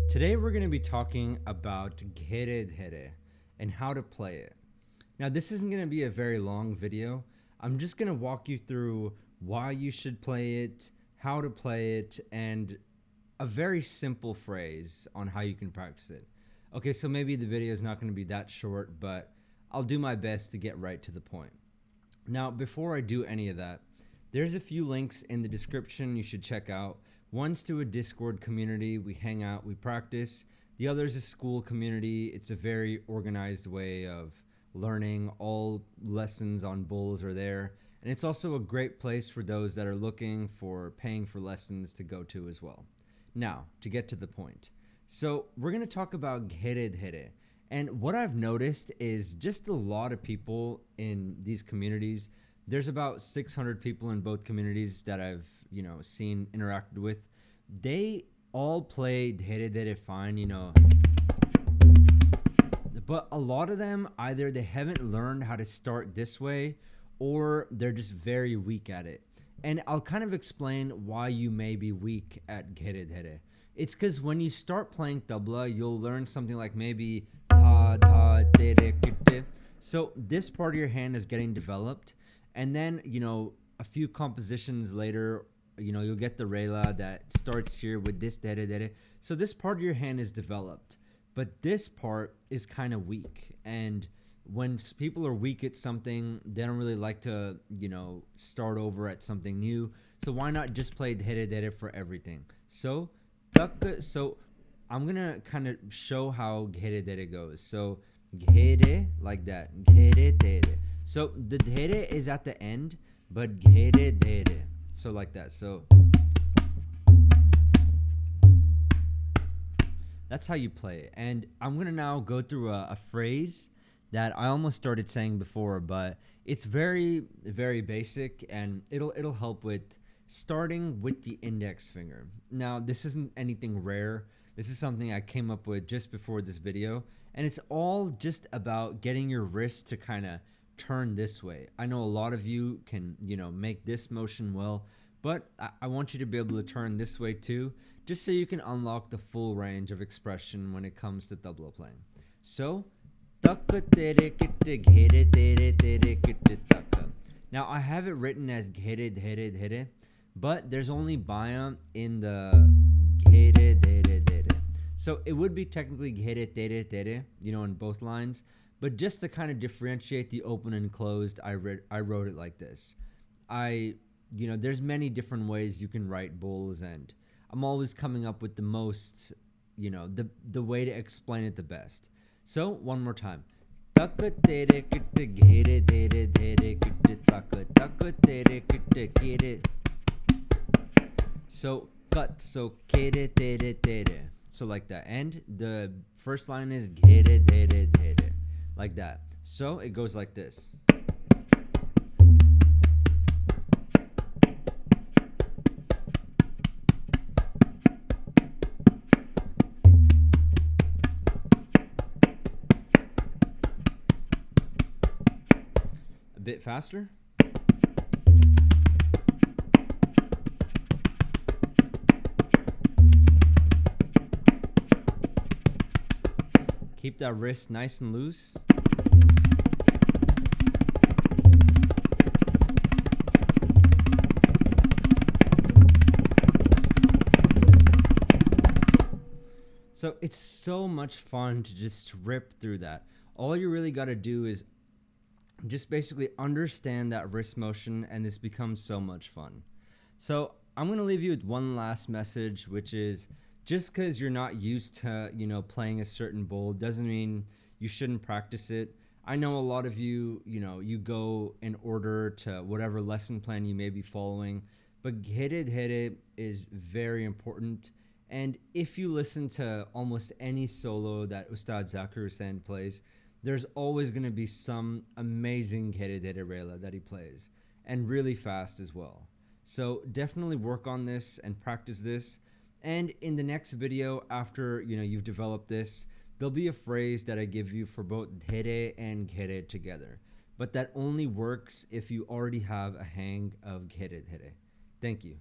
Today we're going to be talking about calendly and how to play it. Now this isn't going to be a very long video. I'm just going to walk you through why you should play it, how to play it, and a very simple phrase on how you can practice it. Okay, so maybe the video is not going to be that short, but I'll do my best to get right to the point. Now, before I do any of that, there's a few links in the description you should check out. One's to a Discord community. We hang out, we practice. The other is a school community. It's a very organized way of learning. All lessons on bowls are there. And it's also a great place for those that are looking for paying for lessons to go to as well. Now, to get to the point. So we're going to talk about calendly. And what I've noticed is just a lot of people in these communities. There's about 600 people in both communities that I've, seen interacted with. They all play calendly fine, but a lot of them either they haven't learned how to start this way or they're just very weak at it. And I'll kind of explain why you may be weak at calendly. It's because when you start playing tabla, you'll learn something like maybe ta ta tere kite. So this part of your hand is getting developed, and then a few compositions later, you'll get the rela that starts here with this tere tere. So this part of your hand is developed, but this part is kind of weak. And when people are weak at something, they don't really like to, start over at something new. So why not just play tere tere for everything? So I'm gonna kind of show how calendly goes. So ghere like that, ghere tere. So the dhere is at the end, but ghere dhere. So like that. So that's how you play it. And I'm gonna now go through a phrase that I almost started saying before, but it's very, very basic, and it'll help with starting with the index finger. Now, this isn't anything rare. This is something I came up with just before this video, and it's all just about getting your wrist to kind of turn this way. I know a lot of you can, make this motion well, but I want you to be able to turn this way too, just so you can unlock the full range of expression when it comes to tabla playing. So, now I have it written as ghere dhere dhere, but there's only baya in the ghere dhere dhere. So it would be technically ghere tere tere, in both lines. But just to kind of differentiate the open and closed, I wrote it like this. There's many different ways you can write bowls, and I'm always coming up with the most, the way to explain it the best. So one more time. So cut, so kere tere tere. So like that. And the first line is ghere dhere dhere. Like that. So it goes like this. A bit faster. Keep that wrist nice and loose. So it's so much fun to just rip through that. All you really got to do is just basically understand that wrist motion, and this becomes so much fun. So I'm going to leave you with one last message, which is just because you're not used to, playing a certain bowl doesn't mean you shouldn't practice it. I know a lot of you, you go in order to whatever lesson plan you may be following, but ghere is very important. And if you listen to almost any solo that Ustad Zakir Hussain plays, there's always going to be some amazing ghere rela that he plays, and really fast as well. So definitely work on this and practice this. And in the next video, after you've developed this, there'll be a phrase that I give you for both here and ghere together. But that only works if you already have a hang of ghere. Thank you.